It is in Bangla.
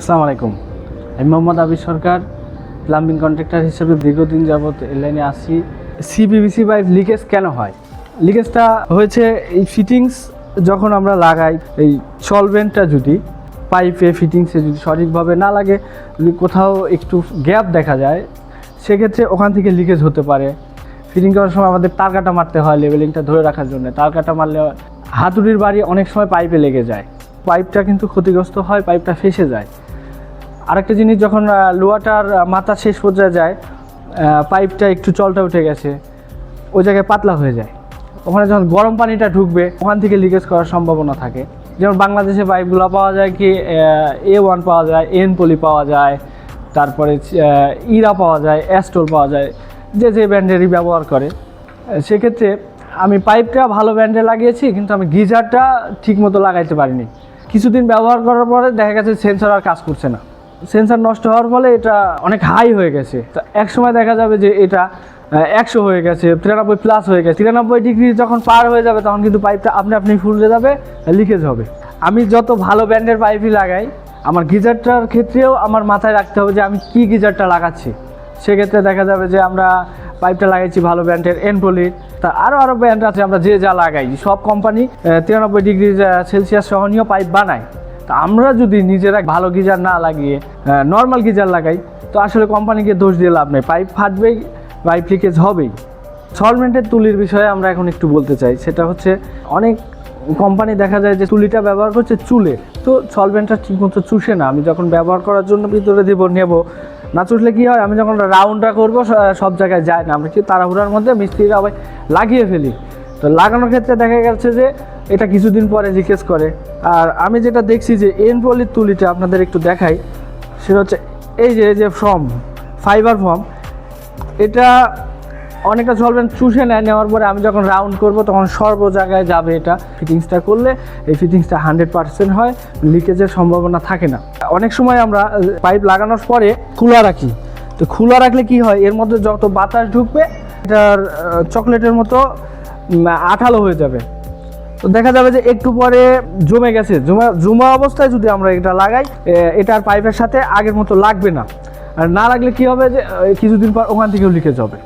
আসসালামু আলাইকুম। আমি মোহাম্মদ আবির সরকার, প্লাম্বিং কন্ট্রাক্টর হিসেবে দীর্ঘদিন যাবৎ এই লাইনে আসি। সিপিভিসি পাইপ লিকেজ কেন হয়? লিকেজটা হয়েছে এই ফিটিংস যখন আমরা লাগাই, এই সলভেন্টটা যদি পাইপে ফিটিংসে যদি সঠিকভাবে না লাগে, যদি কোথাও একটু গ্যাপ দেখা যায়, সেক্ষেত্রে ওখান থেকে লিকেজ হতে পারে। ফিটিং করার সময় আমাদের তার কাটা মারতে হয় লেভেলিংটা ধরে রাখার জন্য। তার কাটা মারলে হাতুড়ির বাড়ি অনেক সময় পাইপে লেগে যায়, পাইপটা কিন্তু ক্ষতিগ্রস্ত হয়, পাইপটা ফেসে যায়। আরেকটা জিনিস, যখন লোহাটার মাথা শেষ পর্যায়ে যায়, পাইপটা একটু চলটা উঠে গেছে, ওই জায়গায় পাতলা হয়ে যায়। ওখানে যখন গরম পানিটা ঢুকবে, ওখান থেকে লিকেজ করার সম্ভাবনা থাকে। যেমন বাংলাদেশে পাইপগুলো পাওয়া যায় কি, A1 পাওয়া যায়, এন পলি পাওয়া যায়, তারপরে ইরা পাওয়া যায়, অ্যাস্টল পাওয়া যায়, যে ব্র্যান্ডেরই ব্যবহার করে। সেক্ষেত্রে আমি পাইপটা ভালো ব্র্যান্ডে লাগিয়েছি, কিন্তু আমি গিজারটা ঠিকমতো লাগাইতে পারিনি। কিছুদিন ব্যবহার করার পরে দেখা গেছে সেন্সর আর কাজ করছে না। সেন্সর নষ্ট হওয়ার ফলে এটা অনেক হাই হয়ে গেছে। তো এক সময় দেখা যাবে যে এটা 100 হয়ে গেছে, 93 প্লাস হয়ে গেছে। 93 ডিগ্রি যখন পার হয়ে যাবে, তখন কিন্তু পাইপটা আপনি ফুলে যাবে, লিকেজ হবে। আমি যত ভালো ব্র্যান্ডের পাইপই লাগাই, আমার গিজারটার ক্ষেত্রেও আমার মাথায় রাখতে হবে যে আমি কি গিজারটা লাগাচ্ছি। সেক্ষেত্রে দেখা যাবে যে আমরা পাইপটা লাগাইছি ভালো ব্র্যান্ডের এনপলি, তা আরও ব্র্যান্ড আছে। আমরা যে যা লাগাই, সব কোম্পানি 93 ডিগ্রি সেলসিয়াস সহনীয় পাইপ বানায়। তা আমরা যদি নিজেরা ভালো গিজার না লাগিয়ে নর্মাল গিজার লাগাই, তো আসলে কোম্পানিকে দোষ দিয়ে লাভ নেই, পাইপ ফাটবেই, পাইপ লিকেজ হবেই। সলভেন্টের তুলির বিষয়ে আমরা এখন একটু বলতে চাই। সেটা হচ্ছে, অনেক কোম্পানি দেখা যায় যে তুলিটা ব্যবহার করছে চুলে, তো সলভেন্টটা ঠিকমতো চুষে না। আমি যখন ব্যবহার করার জন্য ভিতরে নেব, না চুষলে কী হয়, আমি যখন রাউন্ডটা করবো সব জায়গায় যায় না, আমরা কি তাড়াহুড়ার মধ্যে মিস্ত্রিরা আবার লাগিয়ে ফেলি। তো লাগানোর ক্ষেত্রে দেখা গেছে যে এটা কিছুদিন পরে লিকেজ করে। আর আমি যেটা দেখছি যে এনপলির তুলিটা আপনাদের একটু দেখাই, সেটা হচ্ছে এই যে ফর্ম, ফাইবার ফর্ম, এটা অনেকটা সলভেন্ট চুষে নেওয়ার পরে আমি যখন রাউন্ড করব, তখন সর্ব জায়গায় যাবে। এটা ফিটিংসটা করলে এই ফিটিংসটা 100% হয়, লিকেজের সম্ভাবনা থাকে না। অনেক সময় আমরা পাইপ লাগানোর পরে খোলা রাখি, তো খোলা রাখলে কি হয়, এর মধ্যে যত বাতাস ঢুকবে, এটার চকলেটের মতো আঠালো হয়ে যাবে। তো দেখা যাবে যে একটু পরে জমে গেছে। জমা অবস্থায় যদি আমরা এটা লাগাই, এটার পাইপের সাথে আগের মতো লাগবে না। আর না লাগলে কি হবে, যে কিছুদিন পর ওখান থেকেও লিকেজ হবে।